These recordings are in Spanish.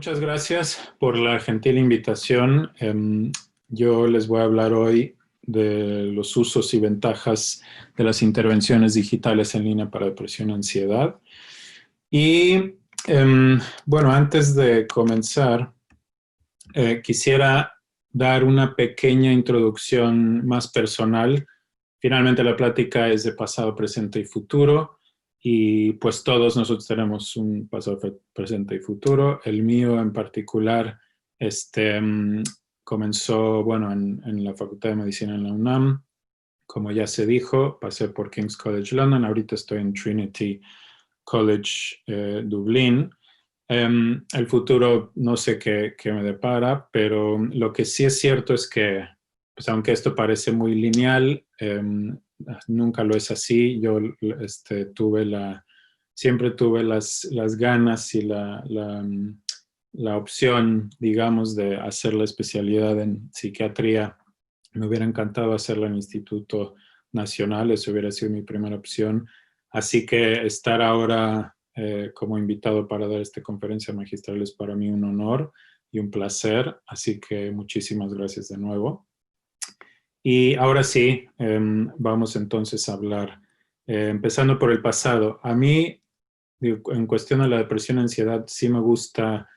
Muchas gracias por la gentil invitación. Yo les voy a hablar hoy de los usos y ventajas de las intervenciones digitales en línea para depresión y ansiedad. Y bueno, antes de comenzar, quisiera dar una pequeña introducción más personal. Finalmente la plática es de pasado, presente y futuro. Y pues todos nosotros tenemos un pasado, presente y futuro. El mío en particular comenzó, bueno, en la Facultad de Medicina en la UNAM. Como ya se dijo, pasé por King's College London. Ahorita estoy en Trinity College Dublín. El futuro no sé qué me depara, pero lo que sí es cierto es que, pues aunque esto parece muy lineal, nunca lo es así. Yo siempre tuve las ganas y la opción, digamos, de hacer la especialidad en psiquiatría. Me hubiera encantado hacerla en el Instituto Nacional, eso hubiera sido mi primera opción. Así que estar ahora como invitado para dar esta conferencia magistral es para mí un honor y un placer. Así que muchísimas gracias de nuevo. Y ahora sí, vamos entonces a hablar, empezando por el pasado. A mí, en cuestión de la depresión y ansiedad, sí me gusta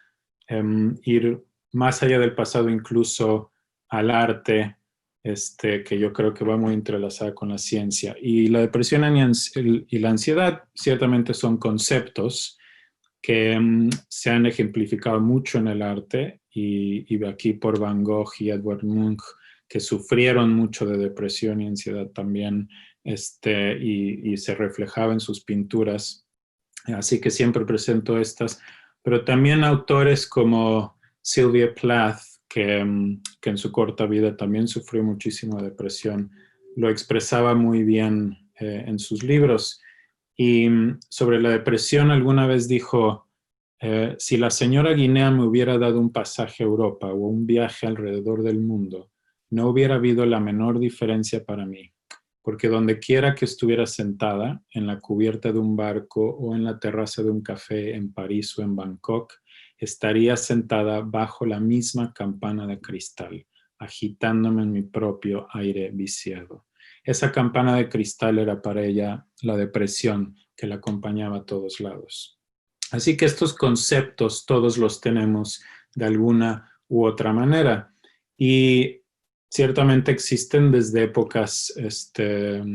ir más allá del pasado, incluso al arte, que yo creo que va muy entrelazada con la ciencia. Y la depresión y la ansiedad ciertamente son conceptos que se han ejemplificado mucho en el arte y aquí por Van Gogh y Edvard Munch, que sufrieron mucho de depresión y ansiedad también, y se reflejaba en sus pinturas. Así que siempre presento estas, pero también autores como Sylvia Plath, que en su corta vida también sufrió muchísimo de depresión, lo expresaba muy bien en sus libros. Y sobre la depresión alguna vez dijo, si la señora Guinea me hubiera dado un pasaje a Europa o un viaje alrededor del mundo, no hubiera habido la menor diferencia para mí, porque donde quiera que estuviera sentada, en la cubierta de un barco o en la terraza de un café en París o en Bangkok, estaría sentada bajo la misma campana de cristal, agitándome en mi propio aire viciado. Esa campana de cristal era para ella la depresión que la acompañaba a todos lados. Así que estos conceptos todos los tenemos de alguna u otra manera. Y ciertamente existen desde épocas de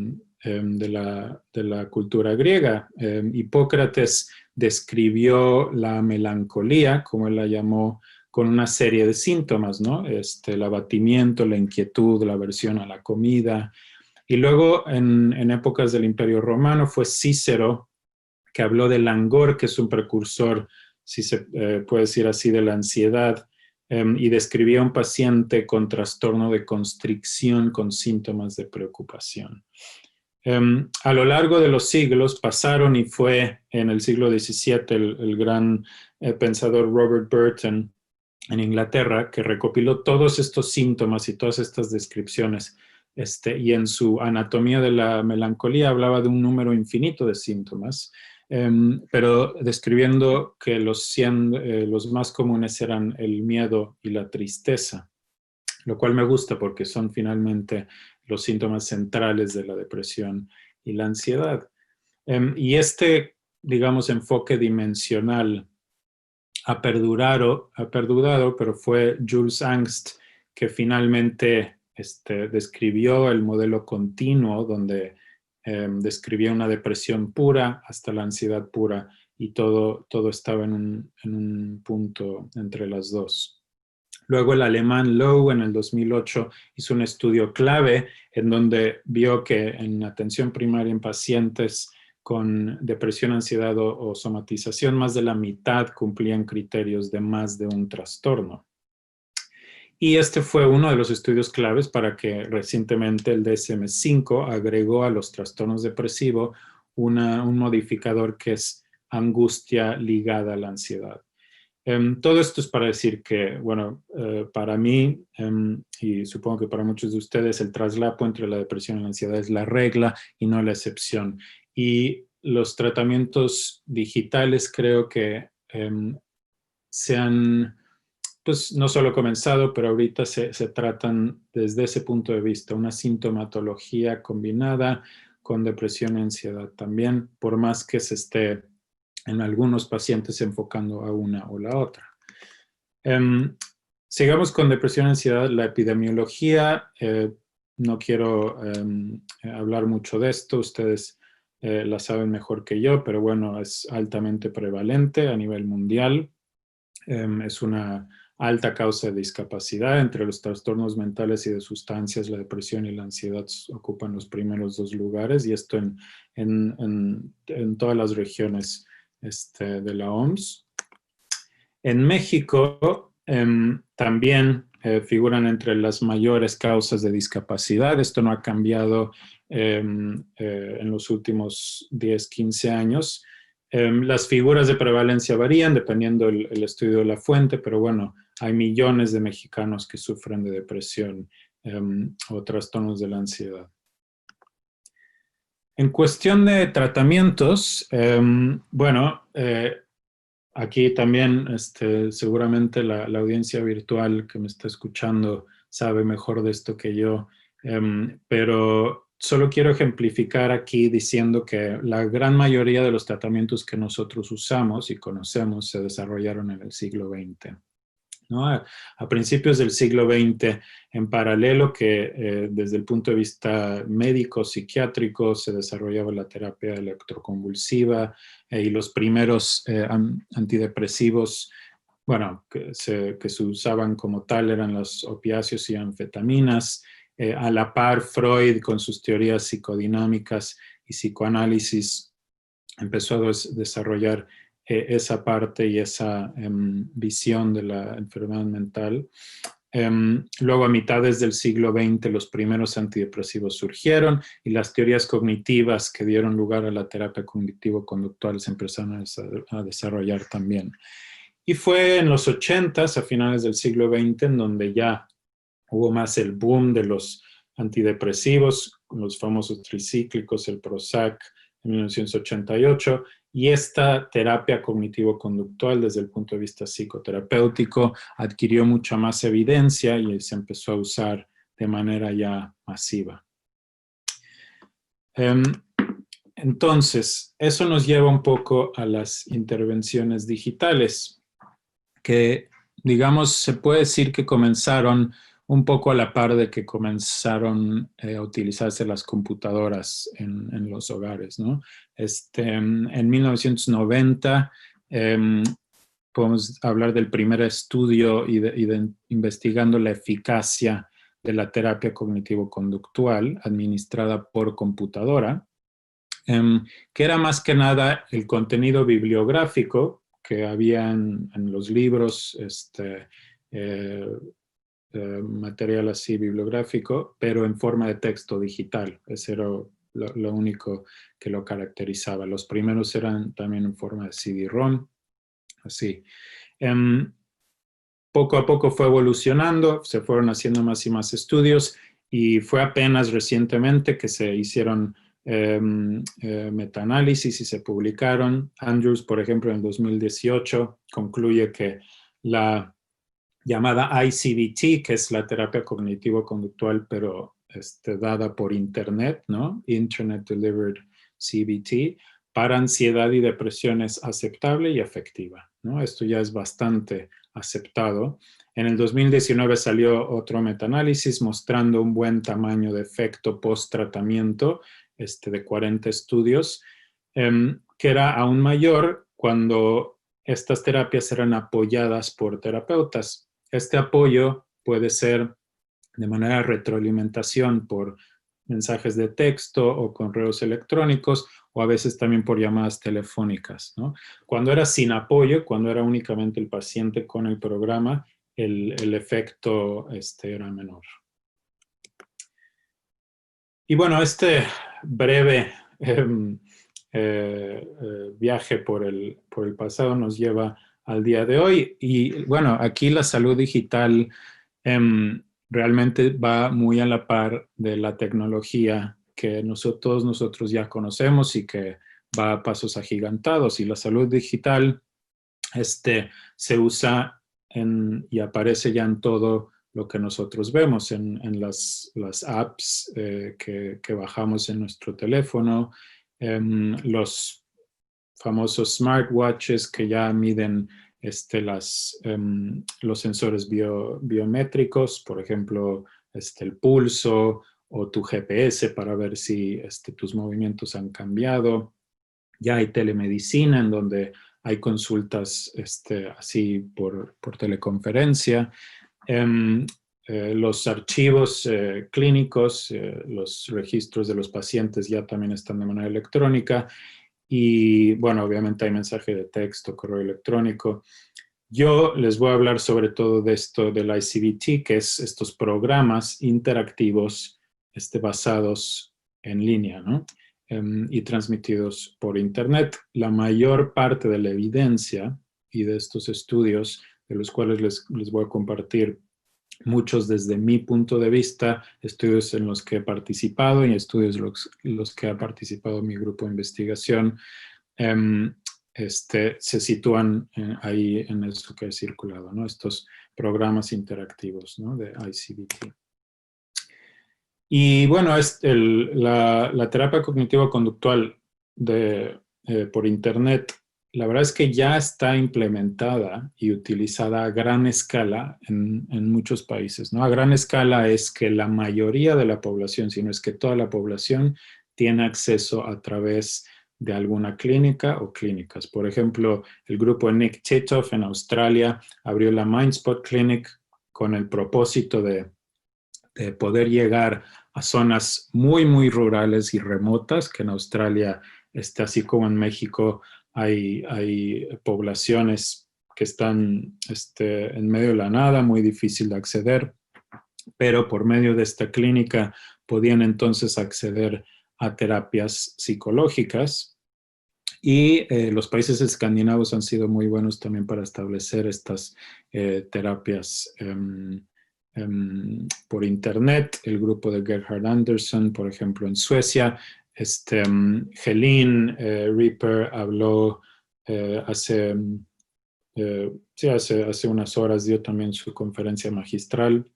la cultura griega. Hipócrates describió la melancolía, como él la llamó, con una serie de síntomas, ¿no? El abatimiento, la inquietud, la aversión a la comida. Y luego en épocas del Imperio Romano fue Cícero que habló del langor, que es un precursor, si se puede decir así, de la ansiedad, y describía a un paciente con trastorno de constricción con síntomas de preocupación. A lo largo de los siglos pasaron y fue en el siglo XVII el gran pensador Robert Burton en Inglaterra que recopiló todos estos síntomas y todas estas descripciones y en su anatomía de la melancolía hablaba de un número infinito de síntomas, pero describiendo que los más comunes eran el miedo y la tristeza, lo cual me gusta porque son finalmente los síntomas centrales de la depresión y la ansiedad. Y digamos, enfoque dimensional ha perdurado, pero fue Jules Angst que finalmente describió el modelo continuo donde describía una depresión pura hasta la ansiedad pura y todo estaba en un punto entre las dos. Luego el alemán Lowe en el 2008 hizo un estudio clave en donde vio que en atención primaria en pacientes con depresión, ansiedad o somatización, más de la mitad cumplían criterios de más de un trastorno. Y este fue uno de los estudios claves para que recientemente el DSM-5 agregó a los trastornos depresivos un modificador que es angustia ligada a la ansiedad. Todo esto es para decir que, bueno, para mí, y supongo que para muchos de ustedes, el traslapo entre la depresión y la ansiedad es la regla y no la excepción. Y los tratamientos digitales creo que se han, pues no solo comenzado, pero ahorita se tratan desde ese punto de vista, una sintomatología combinada con depresión y ansiedad también, por más que se esté en algunos pacientes enfocando a una o la otra. Sigamos con depresión y ansiedad, la epidemiología. No quiero hablar mucho de esto, ustedes la saben mejor que yo, pero bueno, es altamente prevalente a nivel mundial. Es una alta causa de discapacidad. Entre los trastornos mentales y de sustancias, la depresión y la ansiedad ocupan los primeros 2 lugares, y esto en todas las regiones de la OMS. En México también figuran entre las mayores causas de discapacidad. Esto no ha cambiado en los últimos 10, 15 años. Las figuras de prevalencia varían dependiendo el estudio de la fuente, pero bueno, hay millones de mexicanos que sufren de depresión o trastornos de la ansiedad. En cuestión de tratamientos, bueno, aquí también seguramente la audiencia virtual que me está escuchando sabe mejor de esto que yo, pero solo quiero ejemplificar aquí diciendo que la gran mayoría de los tratamientos que nosotros usamos y conocemos se desarrollaron en el siglo XX. ¿No? A principios del siglo XX, en paralelo que desde el punto de vista médico, psiquiátrico, se desarrollaba la terapia electroconvulsiva y los primeros antidepresivos, bueno, que se usaban como tal eran los opiáceos y anfetaminas. A la par, Freud, con sus teorías psicodinámicas y psicoanálisis, empezó a desarrollar esa parte y esa visión de la enfermedad mental. Luego, a mitades del siglo XX, los primeros antidepresivos surgieron y las teorías cognitivas que dieron lugar a la terapia cognitivo-conductual se empezaron a desarrollar también. Y fue en los 80s, a finales del siglo XX, en donde ya hubo más el boom de los antidepresivos, los famosos tricíclicos, el Prozac en 1988, y esta terapia cognitivo-conductual desde el punto de vista psicoterapéutico adquirió mucha más evidencia y se empezó a usar de manera ya masiva. Entonces, eso nos lleva un poco a las intervenciones digitales, que, digamos, se puede decir que comenzaron un poco a la par de que comenzaron a utilizarse las computadoras en los hogares, ¿no? En 1990 podemos hablar del primer estudio y de investigando la eficacia de la terapia cognitivo-conductual administrada por computadora, que era más que nada el contenido bibliográfico que había en los libros, material así bibliográfico, pero en forma de texto digital. Ese era lo único que lo caracterizaba. Los primeros eran también en forma de CD-ROM, así. Poco a poco fue evolucionando, se fueron haciendo más y más estudios, y fue apenas recientemente que se hicieron metaanálisis y se publicaron. Andrews, por ejemplo, en 2018 concluye que la llamada ICBT, que es la terapia cognitivo-conductual, pero dada por Internet, ¿no? Internet Delivered CBT, para ansiedad y depresión es aceptable y efectiva, ¿no? Esto ya es bastante aceptado. En el 2019 salió otro metaanálisis mostrando un buen tamaño de efecto post-tratamiento de 40 estudios, que era aún mayor cuando estas terapias eran apoyadas por terapeutas. Este apoyo puede ser de manera de retroalimentación por mensajes de texto o correos electrónicos, o a veces también por llamadas telefónicas, ¿no? Cuando era sin apoyo, cuando era únicamente el paciente con el programa, el efecto era menor. Y bueno, este breve viaje por el pasado nos lleva al día de hoy. Y bueno, aquí la salud digital realmente va muy a la par de la tecnología que todos nosotros ya conocemos y que va a pasos agigantados. Y la salud digital se usa y aparece ya en todo lo que nosotros vemos, en las apps que bajamos en nuestro teléfono, los famosos smartwatches que ya miden los sensores biométricos, por ejemplo, el pulso o tu GPS para ver si tus movimientos han cambiado. Ya hay telemedicina en donde hay consultas así por teleconferencia. Los archivos clínicos, los registros de los pacientes ya también están de manera electrónica. Y bueno, obviamente hay mensaje de texto, correo electrónico. Yo les voy a hablar sobre todo de esto del ICVT, que es estos programas interactivos basados en línea, ¿no? Y transmitidos por Internet. La mayor parte de la evidencia y de estos estudios, de los cuales les voy a compartir muchos desde mi punto de vista, estudios en los que he participado y estudios los que ha participado mi grupo de investigación, se sitúan ahí en eso que he circulado, ¿no? Estos programas interactivos, ¿no? De ICVT. Y bueno, la terapia cognitivo-conductual por Internet, la verdad es que ya está implementada y utilizada a gran escala en muchos países, ¿no? A gran escala es que la mayoría de la población, si no es que toda la población, tiene acceso a través de alguna clínica o clínicas. Por ejemplo, el grupo de Nick Titov en Australia abrió la MindSpot Clinic con el propósito de poder llegar a zonas muy, muy rurales y remotas, que en Australia, así como en México, hay poblaciones que están en medio de la nada, muy difícil de acceder, pero por medio de esta clínica podían entonces acceder a terapias psicológicas. Y los países escandinavos han sido muy buenos también para establecer estas terapias por Internet. El grupo de Gerhard Andersson, por ejemplo, en Suecia. Helene Ripper habló hace unas horas, dio también su conferencia magistral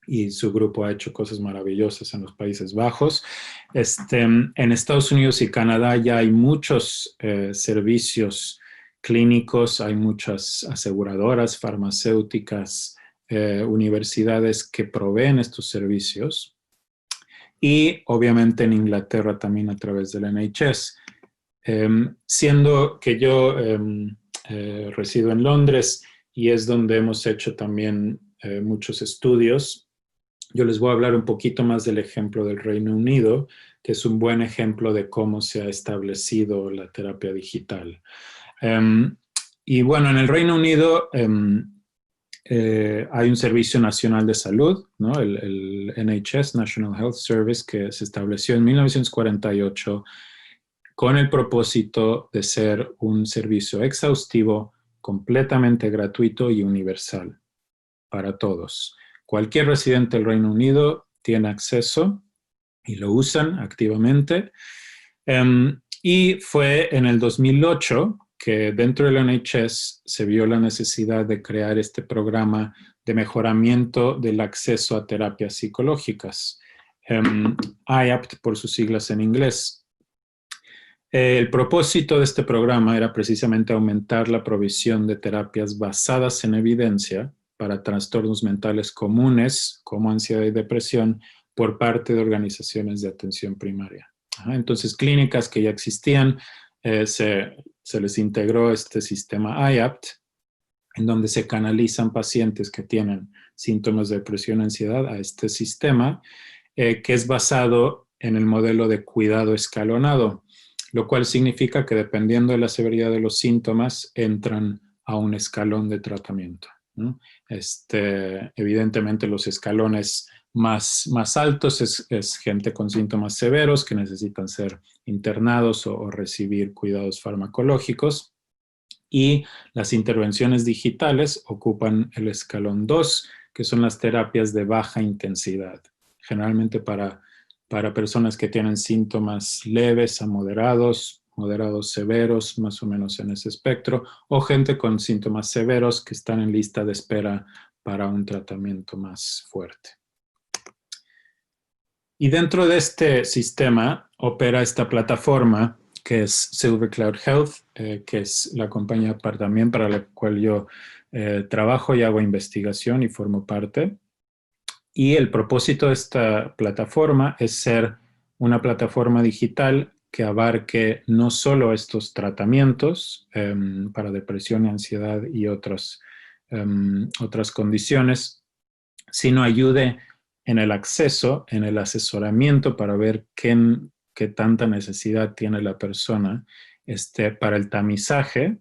y su grupo ha hecho cosas maravillosas en los Países Bajos. En Estados Unidos y Canadá ya hay muchos servicios clínicos, hay muchas aseguradoras, farmacéuticas, universidades que proveen estos servicios. Y obviamente en Inglaterra también a través del NHS. Siendo que yo resido en Londres y es donde hemos hecho también muchos estudios, yo les voy a hablar un poquito más del ejemplo del Reino Unido, que es un buen ejemplo de cómo se ha establecido la terapia digital. Y bueno, en el Reino Unido hay un Servicio Nacional de Salud, ¿no? El NHS, National Health Service, que se estableció en 1948 con el propósito de ser un servicio exhaustivo, completamente gratuito y universal para todos. Cualquier residente del Reino Unido tiene acceso y lo usan activamente. Y fue en el 2008 que dentro del NHS se vio la necesidad de crear este programa de mejoramiento del acceso a terapias psicológicas, IAPT por sus siglas en inglés. El propósito de este programa era precisamente aumentar la provisión de terapias basadas en evidencia para trastornos mentales comunes como ansiedad y depresión por parte de organizaciones de atención primaria. Entonces, clínicas que ya existían, se les integró este sistema IAPT, en donde se canalizan pacientes que tienen síntomas de depresión y ansiedad a este sistema, que es basado en el modelo de cuidado escalonado, lo cual significa que dependiendo de la severidad de los síntomas, entran a un escalón de tratamiento, ¿no? Evidentemente los escalones más altos es gente con síntomas severos que necesitan ser internados o recibir cuidados farmacológicos. Y las intervenciones digitales ocupan el escalón 2, que son las terapias de baja intensidad, generalmente para personas que tienen síntomas leves a moderados moderados severos, más o menos en ese espectro, o gente con síntomas severos que están en lista de espera para un tratamiento más fuerte. Y dentro de este sistema opera esta plataforma que es Silver Cloud Health, que es la compañía también para la cual yo trabajo y hago investigación y formo parte. Y el propósito de esta plataforma es ser una plataforma digital que abarque no solo estos tratamientos para depresión y ansiedad y otras condiciones, sino ayude en el acceso, en el asesoramiento para ver qué tanta necesidad tiene la persona para el tamizaje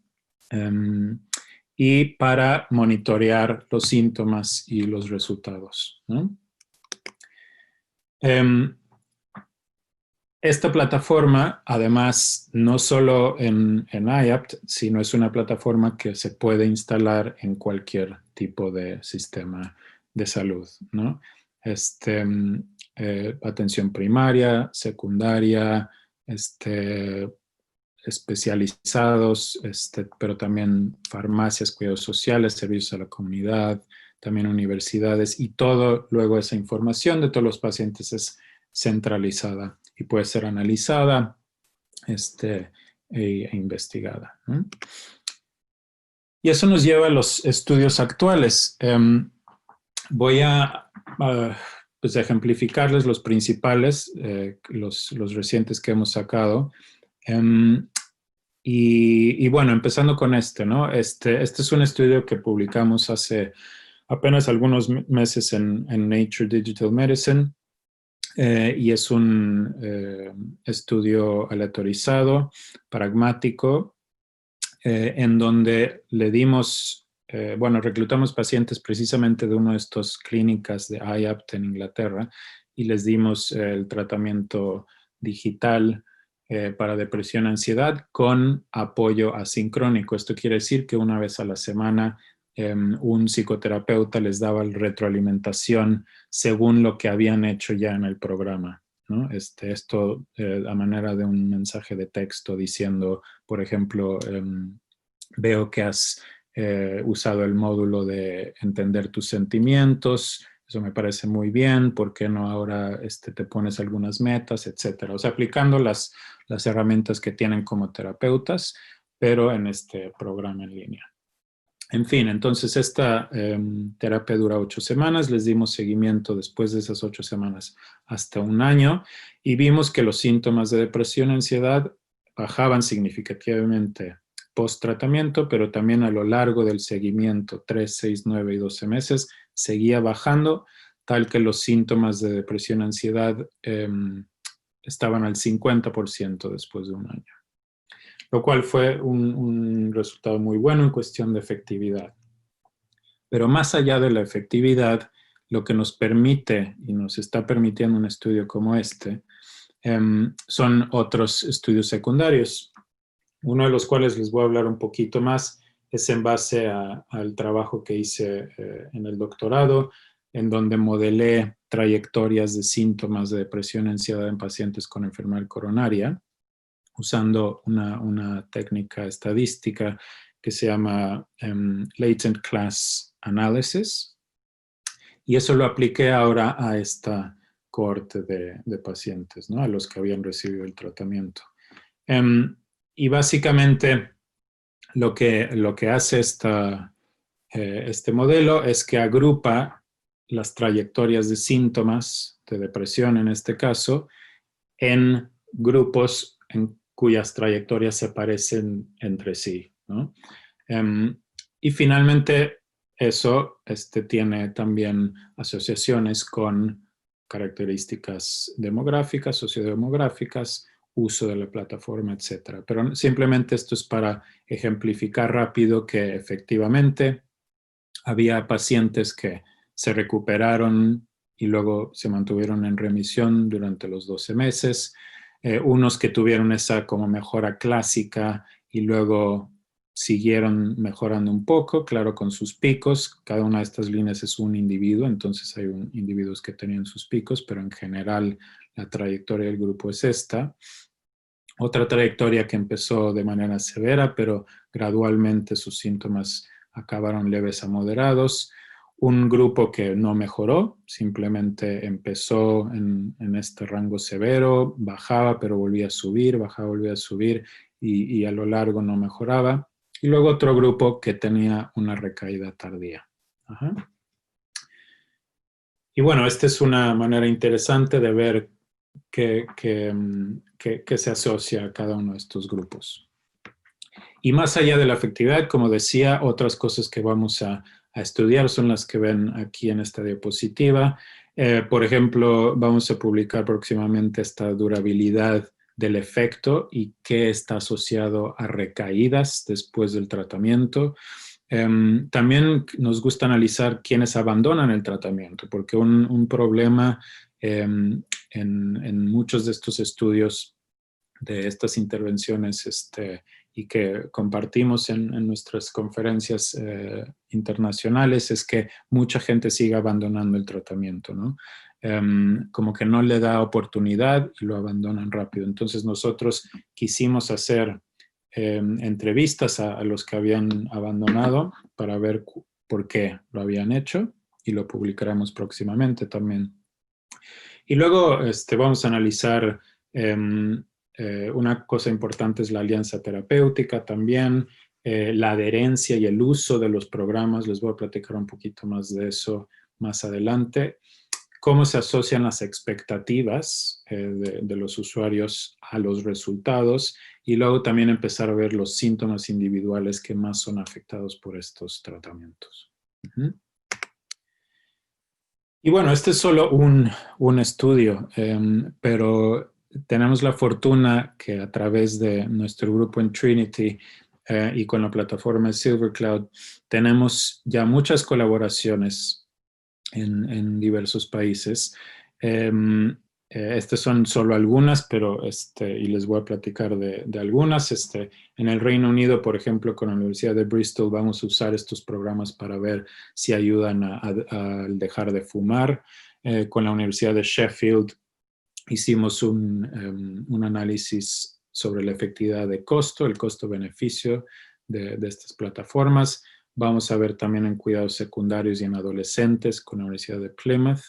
y para monitorear los síntomas y los resultados, ¿no? Esta plataforma, además, no solo en IAPT, sino es una plataforma que se puede instalar en cualquier tipo de sistema de salud, ¿no? Atención primaria, secundaria, especializados, pero también farmacias, cuidados sociales, servicios a la comunidad, también universidades, y todo, luego esa información de todos los pacientes es centralizada y puede ser analizada e investigada, ¿no? Y eso nos lleva a los estudios actuales. Voy a pues ejemplificarles los principales, los recientes que hemos sacado. Y bueno, empezando con ¿no? Este es un estudio que publicamos hace apenas algunos meses en Nature Digital Medicine y es un estudio aleatorizado, pragmático, en donde le dimos, bueno, reclutamos pacientes precisamente de una de estas clínicas de IAPT en Inglaterra y les dimos el tratamiento digital para depresión y ansiedad con apoyo asincrónico. Esto quiere decir que una vez a la semana un psicoterapeuta les daba retroalimentación según lo que habían hecho ya en el programa, ¿no? Esto a manera de un mensaje de texto diciendo, por ejemplo, veo que has usado el módulo de entender tus sentimientos, eso me parece muy bien, ¿por qué no ahora te pones algunas metas, etcétera? O sea, aplicando las herramientas que tienen como terapeutas, pero en este programa en línea. En fin, entonces esta terapia dura 8 semanas, les dimos seguimiento después de esas 8 semanas hasta un año y vimos que los síntomas de depresión y ansiedad bajaban significativamente post-tratamiento, pero también a lo largo del seguimiento, 3, 6, 9 y 12 meses, seguía bajando, tal que los síntomas de depresión y ansiedad estaban al 50% después de un año, lo cual fue un resultado muy bueno en cuestión de efectividad. Pero más allá de la efectividad, lo que nos permite y nos está permitiendo un estudio como son otros estudios secundarios, uno de los cuales les voy a hablar un poquito más, es en base al trabajo que hice en el doctorado, en donde modelé trayectorias de síntomas de depresión y ansiedad en pacientes con enfermedad coronaria, usando una técnica estadística que se llama Latent Class Analysis. Y eso lo apliqué ahora a esta cohorte de pacientes, ¿no? A los que habían recibido el tratamiento. Y básicamente lo que hace este modelo es que agrupa las trayectorias de síntomas de depresión, en este caso, en grupos en cuyas trayectorias se parecen entre sí, ¿no? Y finalmente eso tiene también asociaciones con características demográficas, sociodemográficas, uso de la plataforma, etcétera. Pero simplemente esto es para ejemplificar rápido que efectivamente había pacientes que se recuperaron y luego se mantuvieron en remisión durante los 12 meses, unos que tuvieron esa como mejora clásica y luego siguieron mejorando un poco, claro, con sus picos. Cada una de estas líneas es un individuo, entonces hay individuos que tenían sus picos, pero en general la trayectoria del grupo es esta. Otra trayectoria que empezó de manera severa, pero gradualmente sus síntomas acabaron leves a moderados. Un grupo que no mejoró, simplemente empezó en este rango severo, bajaba pero volvía a subir, bajaba, volvía a subir y a lo largo no mejoraba. Y luego otro grupo que tenía una recaída tardía. Ajá. Y bueno, esta es una manera interesante de ver qué se asocia a cada uno de estos grupos. Y más allá de la afectividad, como decía, otras cosas que vamos a estudiar son las que ven aquí en esta diapositiva. Por ejemplo, vamos a publicar próximamente esta durabilidad del efecto y qué está asociado a recaídas después del tratamiento. También nos gusta analizar quiénes abandonan el tratamiento, porque un problema en muchos de estos estudios de estas intervenciones y que compartimos en nuestras conferencias internacionales es que mucha gente sigue abandonando el tratamiento, ¿no? Como que no le da oportunidad y lo abandonan rápido. Entonces nosotros quisimos hacer entrevistas a los que habían abandonado para ver por qué lo habían hecho y lo publicaremos próximamente también. Y luego vamos a analizar una cosa importante es la alianza terapéutica también, la adherencia y el uso de los programas. Les voy a platicar un poquito más de eso más adelante. Cómo se asocian las expectativas de los usuarios a los resultados y luego también empezar a ver los síntomas individuales que más son afectados por estos tratamientos. Y bueno, este es solo un estudio, pero tenemos la fortuna que a través de nuestro grupo en Trinity y con la plataforma SilverCloud tenemos ya muchas colaboraciones en diversos países. Estas son solo algunas, pero y les voy a platicar de algunas. En el Reino Unido, por ejemplo, con la Universidad de Bristol, vamos a usar estos programas para ver si ayudan a dejar de fumar. Con la Universidad de Sheffield hicimos un análisis sobre la efectividad de costo, el costo-beneficio de estas plataformas. Vamos a ver también en cuidados secundarios y en adolescentes con la Universidad de Plymouth.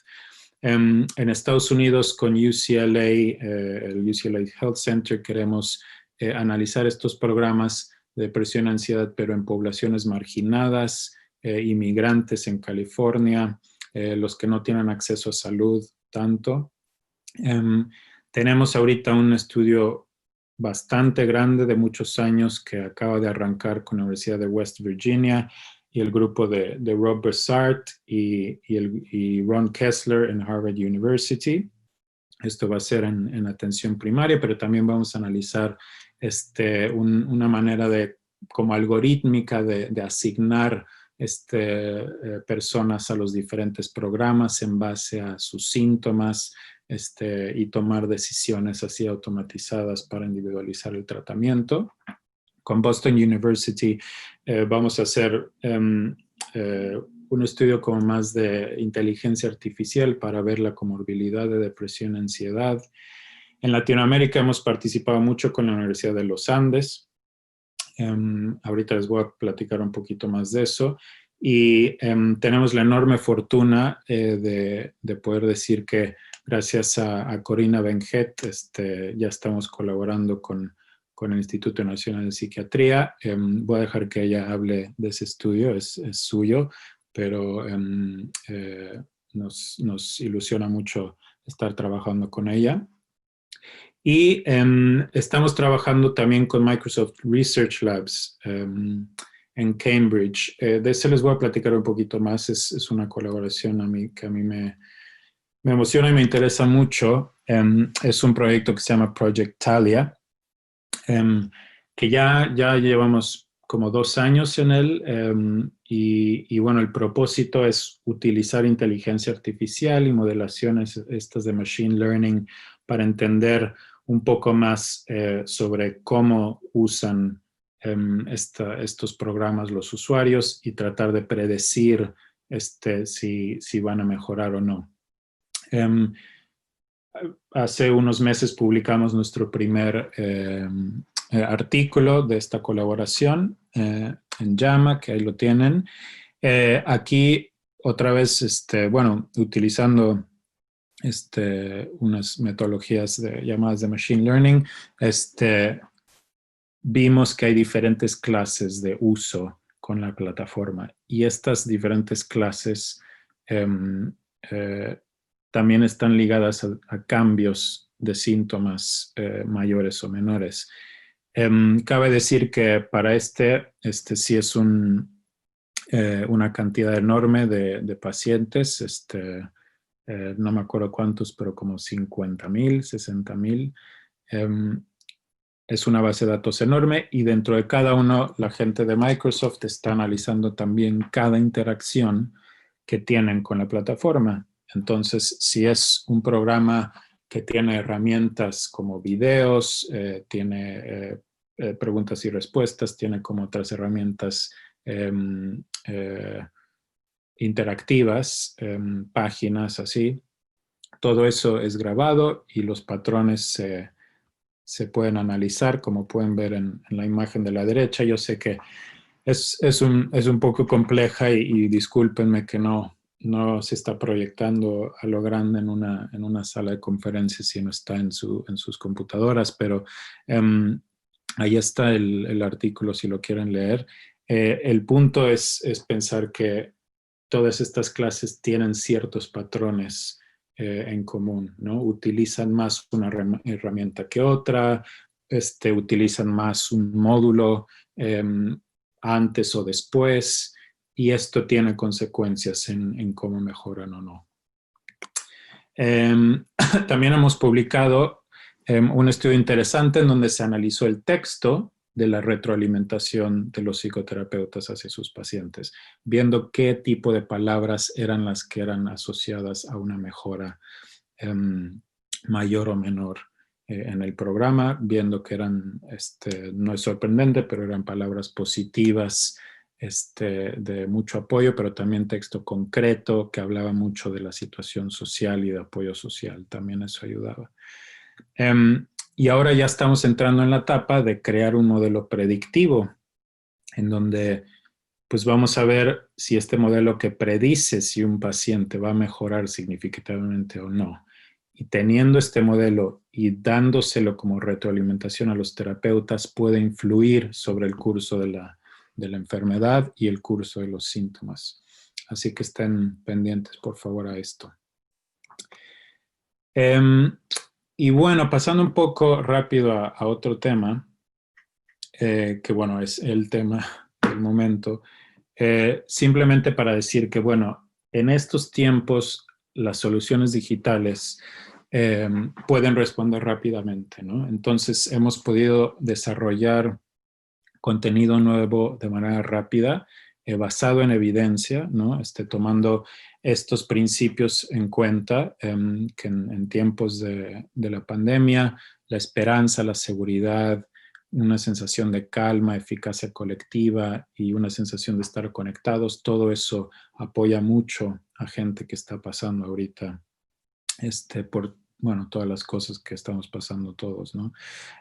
En Estados Unidos con UCLA, el UCLA Health Center, queremos analizar estos programas de depresión y ansiedad, pero en poblaciones marginadas, inmigrantes en California, los que no tienen acceso a salud tanto. Tenemos ahorita un estudio bastante grande de muchos años que acaba de arrancar con la Universidad de West Virginia y el grupo de Rob Bessart y Ron Kessler en Harvard University. Esto va a ser en atención primaria, pero también vamos a analizar una manera como algorítmica de asignar personas a los diferentes programas en base a sus síntomas y tomar decisiones así automatizadas para individualizar el tratamiento. Con Boston University vamos a hacer un estudio como más de inteligencia artificial para ver la comorbilidad de depresión y ansiedad. En Latinoamérica hemos participado mucho con la Universidad de los Andes. Ahorita les voy a platicar un poquito más de eso. Y tenemos la enorme fortuna de poder decir que gracias a Corina Benjet ya estamos colaborando con el Instituto Nacional de Psiquiatría. Voy a dejar que ella hable de ese estudio, es suyo, pero nos ilusiona mucho estar trabajando con ella. Y estamos trabajando también con Microsoft Research Labs en Cambridge. De eso les voy a platicar un poquito más. Es una colaboración que a mí me emociona y me interesa mucho. Es un proyecto que se llama Project Thalia, que ya llevamos como 2 años en él. Y bueno, el propósito es utilizar inteligencia artificial y modelaciones estas de machine learning para entender un poco más sobre cómo usan estos programas los usuarios y tratar de predecir si van a mejorar o no. hace unos meses publicamos nuestro primer artículo de esta colaboración en JAMA, que ahí lo tienen. Aquí, otra vez, bueno, utilizando unas metodologías llamadas de Machine Learning, vimos que hay diferentes clases de uso con la plataforma y estas diferentes clases también están ligadas a cambios de síntomas mayores o menores. Cabe decir que para sí es una cantidad enorme de pacientes, no me acuerdo cuántos, pero como 50,000, 60,000. Es una base de datos enorme y dentro de cada uno la gente de Microsoft está analizando también cada interacción que tienen con la plataforma. Entonces, si es un programa que tiene herramientas como videos, tiene preguntas y respuestas, tiene como otras herramientas interactivas, páginas así, todo eso es grabado y los patrones se pueden analizar, como pueden ver en la imagen de la derecha. Yo sé que es un poco compleja y discúlpenme que no se está proyectando a lo grande en una sala de conferencias, sino está en sus computadoras, pero ahí está el artículo si lo quieren leer. El punto es pensar que todas estas clases tienen ciertos patrones en común, ¿no? Utilizan más una herramienta que otra, utilizan más un módulo antes o después, y esto tiene consecuencias en cómo mejoran o no. También hemos publicado un estudio interesante en donde se analizó el texto de la retroalimentación de los psicoterapeutas hacia sus pacientes, viendo qué tipo de palabras eran las que eran asociadas a una mejora mayor o menor en el programa, viendo que eran, no es sorprendente, pero eran palabras positivas, de mucho apoyo, pero también texto concreto que hablaba mucho de la situación social y de apoyo social. También eso ayudaba. Y ahora ya estamos entrando en la etapa de crear un modelo predictivo, en donde pues vamos a ver si este modelo que predice si un paciente va a mejorar significativamente o no. Y teniendo este modelo y dándoselo como retroalimentación a los terapeutas puede influir sobre el curso de la enfermedad y el curso de los síntomas. Así que estén pendientes, por favor, a esto. Y bueno, pasando un poco rápido a otro tema, que bueno, es el tema del momento, simplemente para decir que bueno, en estos tiempos las soluciones digitales pueden responder rápidamente, ¿no? Entonces hemos podido desarrollar contenido nuevo de manera rápida, basado en evidencia, ¿no? Tomando estos principios en cuenta, que en tiempos de la pandemia, la esperanza, la seguridad, una sensación de calma, eficacia colectiva y una sensación de estar conectados, todo eso apoya mucho a gente que está pasando ahorita por bueno, todas las cosas que estamos pasando todos, ¿no?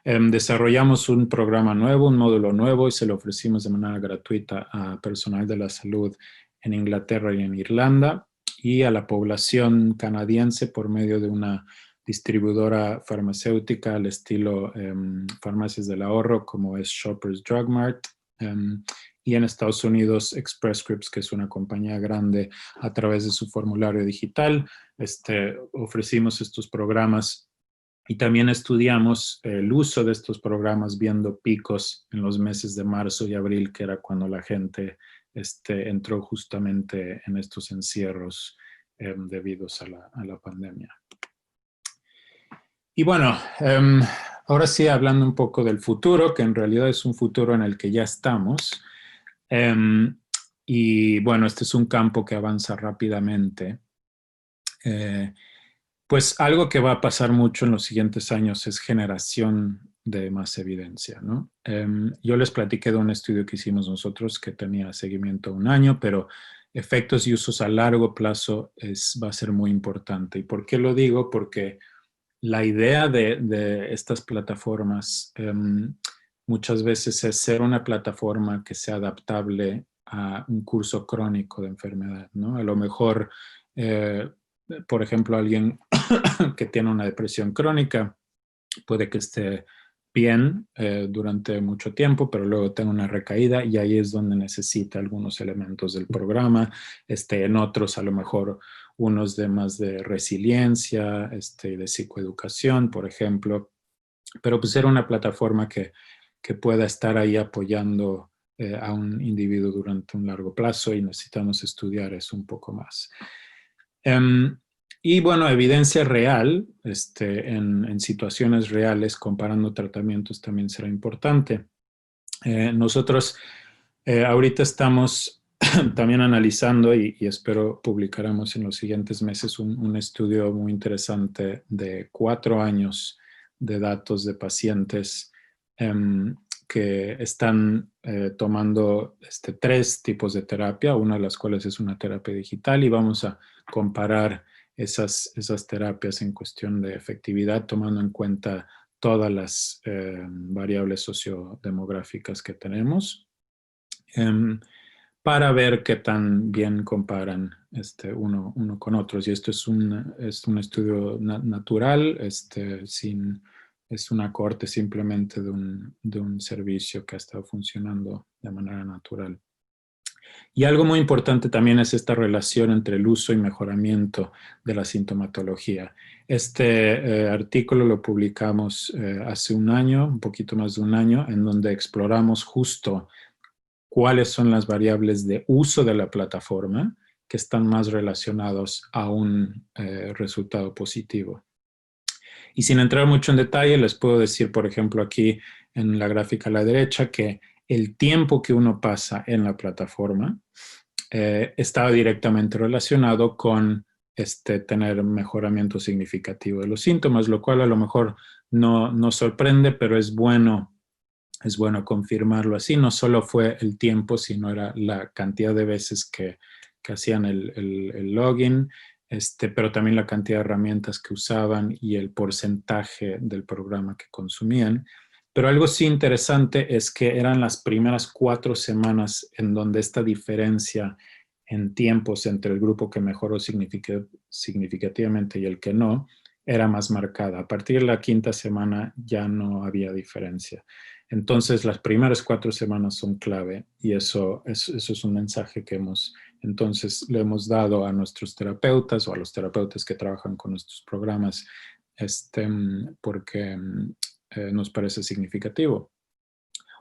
Desarrollamos un programa nuevo, un módulo nuevo y se lo ofrecimos de manera gratuita a personal de la salud en Inglaterra y en Irlanda y a la población canadiense por medio de una distribuidora farmacéutica al estilo farmacias del ahorro como es Shoppers Drug Mart, y en Estados Unidos Express Scripts, que es una compañía grande, a través de su formulario digital. Ofrecimos estos programas y también estudiamos el uso de estos programas viendo picos en los meses de marzo y abril, que era cuando la gente entró justamente en estos encierros debidos a la pandemia. Y bueno, ahora sí hablando un poco del futuro, que en realidad es un futuro en el que ya estamos. Y bueno, este es un campo que avanza rápidamente. Pues algo que va a pasar mucho en los siguientes años es generación de más evidencia, ¿no? Yo les platiqué de un estudio que hicimos nosotros que tenía seguimiento 1 año, pero efectos y usos a largo plazo va a ser muy importante. ¿Y por qué lo digo? Porque la idea de estas plataformas muchas veces es ser una plataforma que sea adaptable a un curso crónico de enfermedad, ¿no? A lo mejor, por ejemplo, alguien que tiene una depresión crónica puede que esté bien durante mucho tiempo, pero luego tenga una recaída y ahí es donde necesita algunos elementos del programa. En otros, a lo mejor, unos de más de resiliencia, de psicoeducación, por ejemplo. Pero pues era una plataforma que pueda estar ahí apoyando a un individuo durante un largo plazo y necesitamos estudiar eso un poco más. Y bueno, evidencia real en situaciones reales, comparando tratamientos también será importante. Nosotros ahorita estamos también analizando y espero publicaremos en los siguientes meses un estudio muy interesante de 4 años de datos de pacientes que están tomando 3 tipos de terapia, una de las cuales es una terapia digital y vamos a comparar esas terapias en cuestión de efectividad tomando en cuenta todas las variables sociodemográficas que tenemos para ver qué tan bien comparan uno con otros. Y esto es un estudio natural, es una cohorte simplemente de un servicio que ha estado funcionando de manera natural. Y algo muy importante también es esta relación entre el uso y mejoramiento de la sintomatología. Este artículo lo publicamos hace un año, un poquito más de un año, en donde exploramos justo cuáles son las variables de uso de la plataforma que están más relacionados a un resultado positivo. Y sin entrar mucho en detalle, les puedo decir, por ejemplo, aquí en la gráfica a la derecha, que el tiempo que uno pasa en la plataforma estaba directamente relacionado con tener mejoramiento significativo de los síntomas, lo cual a lo mejor no sorprende, pero es bueno confirmarlo así. No solo fue el tiempo, sino era la cantidad de veces que hacían el login, pero también la cantidad de herramientas que usaban y el porcentaje del programa que consumían. Pero algo sí interesante es que eran las primeras 4 semanas en donde esta diferencia en tiempos entre el grupo que mejoró significativamente y el que no, era más marcada. A partir de la 5ª semana ya no había diferencia. Entonces, las primeras 4 semanas son clave y eso es un mensaje que entonces le hemos dado a nuestros terapeutas o a los terapeutas que trabajan con nuestros programas porque nos parece significativo.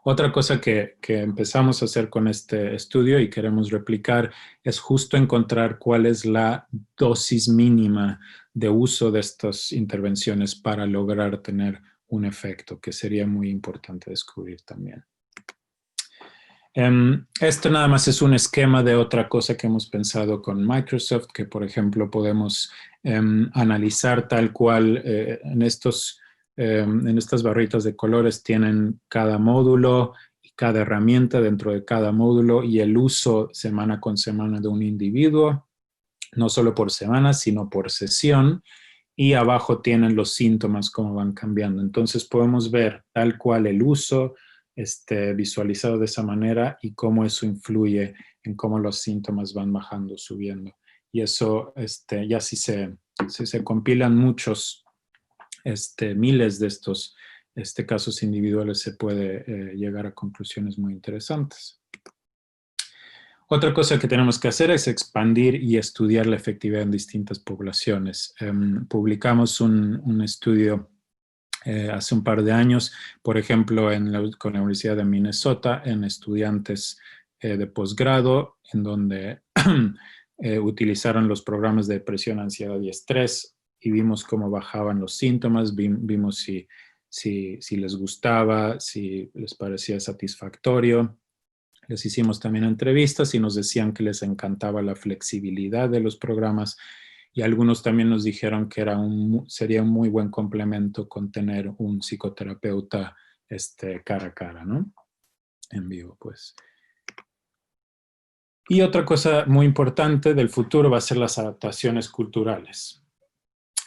Otra cosa que empezamos a hacer con este estudio y queremos replicar es justo encontrar cuál es la dosis mínima de uso de estas intervenciones para lograr tener un efecto, que sería muy importante descubrir también. Esto nada más es un esquema de otra cosa que hemos pensado con Microsoft, que por ejemplo podemos analizar tal cual en estas barritas de colores tienen cada módulo y cada herramienta dentro de cada módulo y el uso semana con semana de un individuo, no solo por semana, sino por sesión. Y abajo tienen los síntomas, cómo van cambiando. Entonces podemos ver tal cual el uso visualizado de esa manera y cómo eso influye en cómo los síntomas van bajando, subiendo. Y eso ya si se compilan muchos, miles de estos casos individuales, se puede llegar a conclusiones muy interesantes. Otra cosa que tenemos que hacer es expandir y estudiar la efectividad en distintas poblaciones. Publicamos un estudio hace un par de años, por ejemplo, con la Universidad de Minnesota, en estudiantes de posgrado, en donde utilizaron los programas de depresión, ansiedad y estrés y vimos cómo bajaban los síntomas, vimos si les gustaba, si les parecía satisfactorio. Les hicimos también entrevistas y nos decían que les encantaba la flexibilidad de los programas y algunos también nos dijeron que sería un muy buen complemento con tener un psicoterapeuta cara a cara, ¿no? En vivo, pues. Y otra cosa muy importante del futuro va a ser las adaptaciones culturales.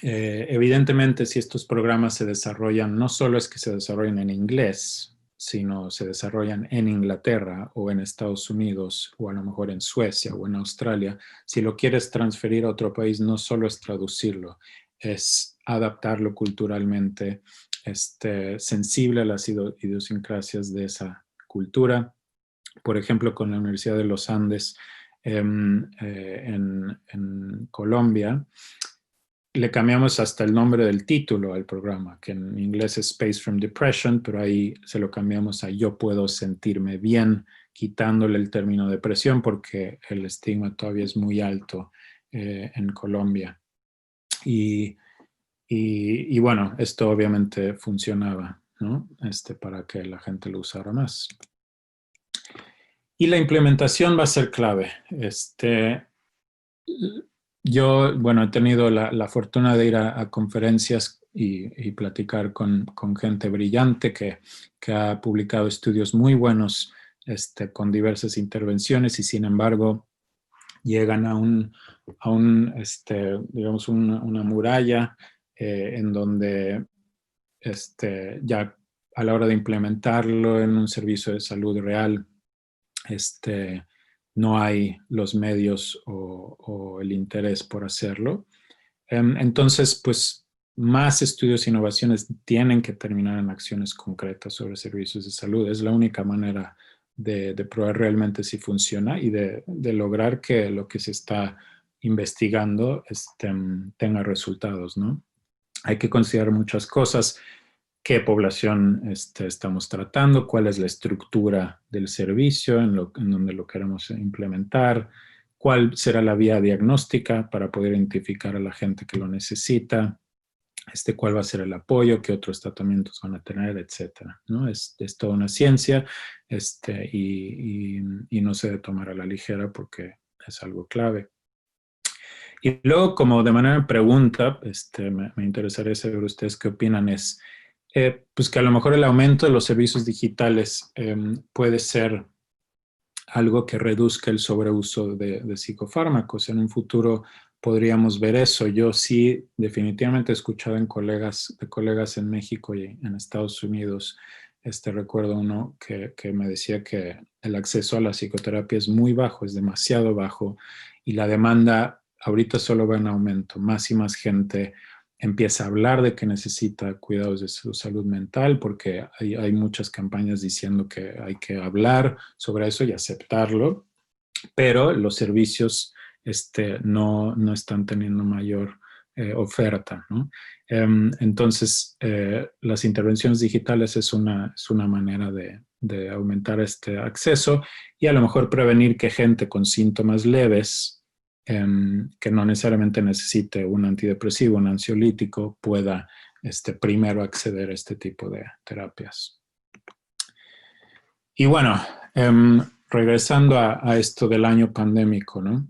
Evidentemente, si estos programas se desarrollan, no solo es que se desarrollen en inglés, sino se desarrollan en Inglaterra o en Estados Unidos o a lo mejor en Suecia o en Australia, si lo quieres transferir a otro país, no solo es traducirlo, es adaptarlo culturalmente, sensible a las idiosincrasias de esa cultura. Por ejemplo, con la Universidad de los Andes en Colombia, le cambiamos hasta el nombre del título al programa, que en inglés es Space from Depression, pero ahí se lo cambiamos a Yo puedo sentirme bien, quitándole el término depresión porque el estigma todavía es muy alto en Colombia. Y bueno, esto obviamente funcionaba, ¿no? Para que la gente lo usara más. Y la implementación va a ser clave. Yo, bueno, he tenido la fortuna de ir a conferencias y platicar con gente brillante que ha publicado estudios muy buenos con diversas intervenciones y sin embargo llegan digamos, una muralla en donde ya a la hora de implementarlo en un servicio de salud real, no hay los medios o el interés por hacerlo. Entonces, pues más estudios e innovaciones tienen que terminar en acciones concretas sobre servicios de salud. Es la única manera de probar realmente si funciona y de lograr que lo que se está investigando tenga resultados, ¿no? Hay que considerar muchas cosas. ¿Qué población estamos tratando? ¿Cuál es la estructura del servicio en donde lo queremos implementar? ¿Cuál será la vía diagnóstica para poder identificar a la gente que lo necesita? ¿Cuál va a ser el apoyo? ¿Qué otros tratamientos van a tener? Etcétera, ¿no? Es toda una ciencia y no se debe tomar a la ligera porque es algo clave. Y luego, como de manera de pregunta, me interesaría saber ustedes qué opinan, pues que a lo mejor el aumento de los servicios digitales puede ser algo que reduzca el sobreuso de psicofármacos. En un futuro podríamos ver eso. Yo sí definitivamente he escuchado de colegas en México y en Estados Unidos. Recuerdo uno que me decía que el acceso a la psicoterapia es muy bajo, es demasiado bajo y la demanda ahorita solo va en aumento. Más y más gente empieza a hablar de que necesita cuidados de su salud mental porque hay muchas campañas diciendo que hay que hablar sobre eso y aceptarlo, pero los servicios no están teniendo mayor oferta, ¿no? Entonces, las intervenciones digitales es una manera de aumentar este acceso y a lo mejor prevenir que gente con síntomas leves que no necesariamente necesite un antidepresivo, un ansiolítico, pueda primero acceder a este tipo de terapias. Y bueno, regresando a esto del año pandémico, ¿no?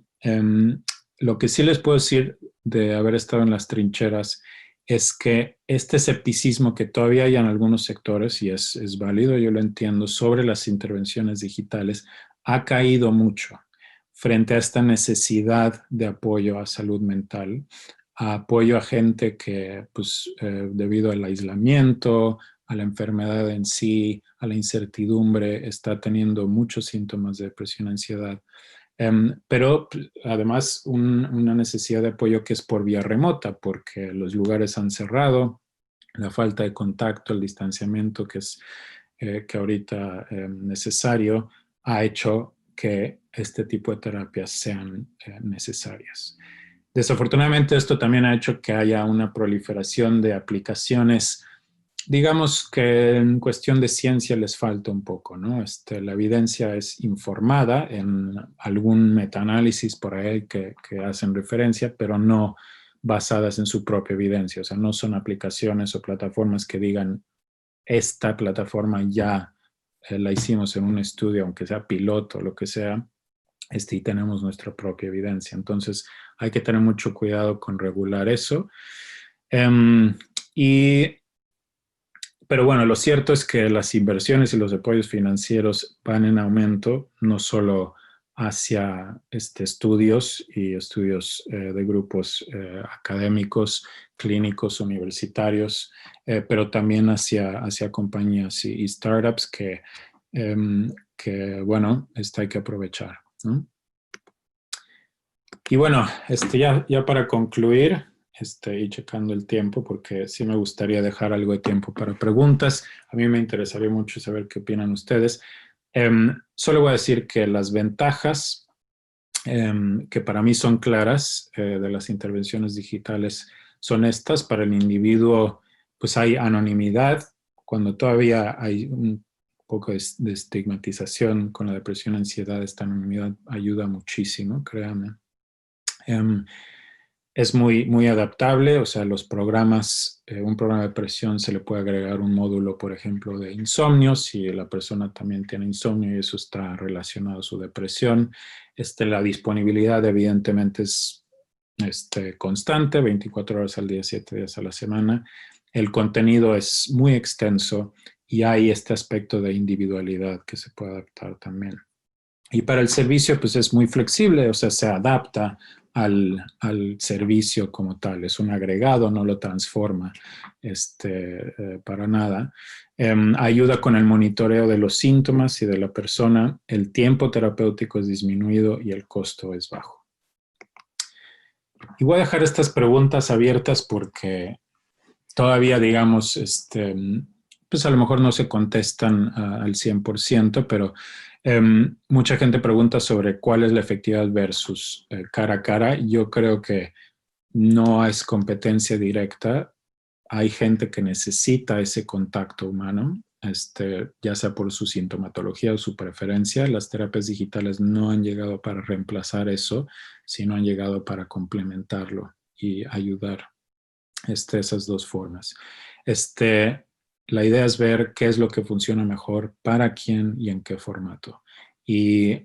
Lo que sí les puedo decir de haber estado en las trincheras es que este escepticismo que todavía hay en algunos sectores, y es válido, yo lo entiendo, sobre las intervenciones digitales, ha caído mucho frente a esta necesidad de apoyo a salud mental, a apoyo a gente que, pues, debido al aislamiento, a la enfermedad en sí, a la incertidumbre, está teniendo muchos síntomas de depresión, ansiedad. Pero además una necesidad de apoyo que es por vía remota, porque los lugares han cerrado, la falta de contacto, el distanciamiento que ahorita necesario, ha hecho que este tipo de terapias sean necesarias. Desafortunadamente, esto también ha hecho que haya una proliferación de aplicaciones. Digamos que en cuestión de ciencia les falta un poco, ¿no? La evidencia es informada en algún metaanálisis por ahí que hacen referencia, pero no basadas en su propia evidencia. O sea, no son aplicaciones o plataformas que digan, esta plataforma ya la hicimos en un estudio, aunque sea piloto o lo que sea, y tenemos nuestra propia evidencia. Entonces, hay que tener mucho cuidado con regular eso. Pero bueno, lo cierto es que las inversiones y los apoyos financieros van en aumento, no solo hacia estudios y estudios de grupos académicos, clínicos, universitarios, pero también hacia compañías y startups que, bueno, hay que aprovechar, ¿no? Y bueno, ya para concluir, y checando el tiempo, porque sí me gustaría dejar algo de tiempo para preguntas. A mí me interesaría mucho saber qué opinan ustedes. Solo voy a decir que las ventajas que para mí son claras de las intervenciones digitales son estas. Para el individuo, pues hay anonimidad, cuando todavía hay un poco de estigmatización con la depresión y ansiedad, esta anonimidad ayuda muchísimo, créanme. Es muy adaptable, o sea, los programas, un programa de depresión se le puede agregar un módulo, por ejemplo, de insomnio, si la persona también tiene insomnio y eso está relacionado a su depresión. La disponibilidad evidentemente es constante, 24 horas al día, 7 días a la semana. El contenido es muy extenso y hay este aspecto de individualidad que se puede adaptar también. Y para el servicio, pues es muy flexible, o sea, se adapta al servicio como tal. Es un agregado, no lo transforma para nada. Ayuda con el monitoreo de los síntomas y de la persona. El tiempo terapéutico es disminuido y el costo es bajo. Y voy a dejar estas preguntas abiertas porque todavía, digamos, pues a lo mejor no se contestan al 100%, pero mucha gente pregunta sobre cuál es la efectividad versus cara a cara. Yo creo que no es competencia directa. Hay gente que necesita ese contacto humano, ya sea por su sintomatología o su preferencia. Las terapias digitales no han llegado para reemplazar eso, sino han llegado para complementarlo y ayudar esas dos formas. La idea es ver qué es lo que funciona mejor para quién y en qué formato. Y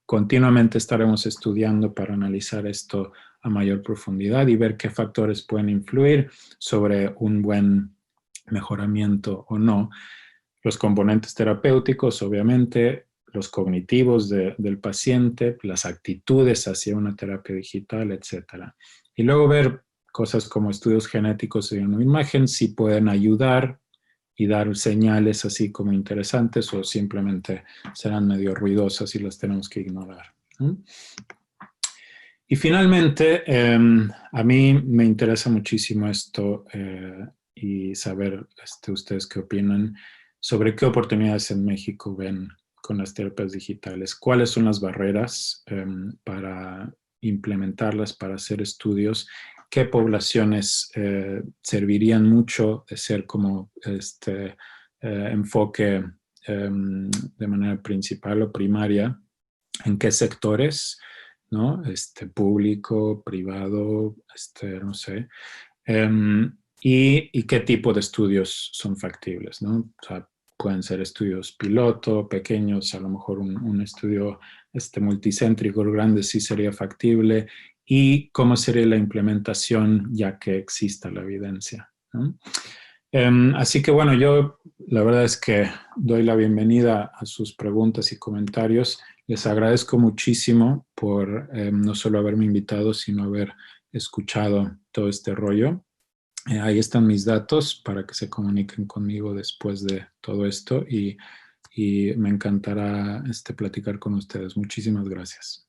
continuamente estaremos estudiando para analizar esto a mayor profundidad y ver qué factores pueden influir sobre un buen mejoramiento o no. Los componentes terapéuticos, obviamente, los cognitivos del paciente, las actitudes hacia una terapia digital, etc. Y luego ver cosas como estudios genéticos de una imagen, si pueden ayudar y dar señales así como interesantes o simplemente serán medio ruidosas y las tenemos que ignorar. Y finalmente, a mí me interesa muchísimo esto y saber ustedes qué opinan sobre qué oportunidades en México ven con las terapias digitales, cuáles son las barreras para implementarlas, para hacer estudios, qué poblaciones servirían mucho de ser como enfoque de manera principal o primaria, en qué sectores, ¿no? Público, privado, no sé. Y qué tipo de estudios son factibles, ¿no? O sea, pueden ser estudios piloto, pequeños, a lo mejor un estudio multicéntrico grande sí sería factible, y cómo sería la implementación ya que exista la evidencia, ¿no? Así que bueno, yo la verdad es que doy la bienvenida a sus preguntas y comentarios. Les agradezco muchísimo por no solo haberme invitado, sino haber escuchado todo este rollo. Ahí están mis datos para que se comuniquen conmigo después de todo esto y me encantará platicar con ustedes. Muchísimas gracias.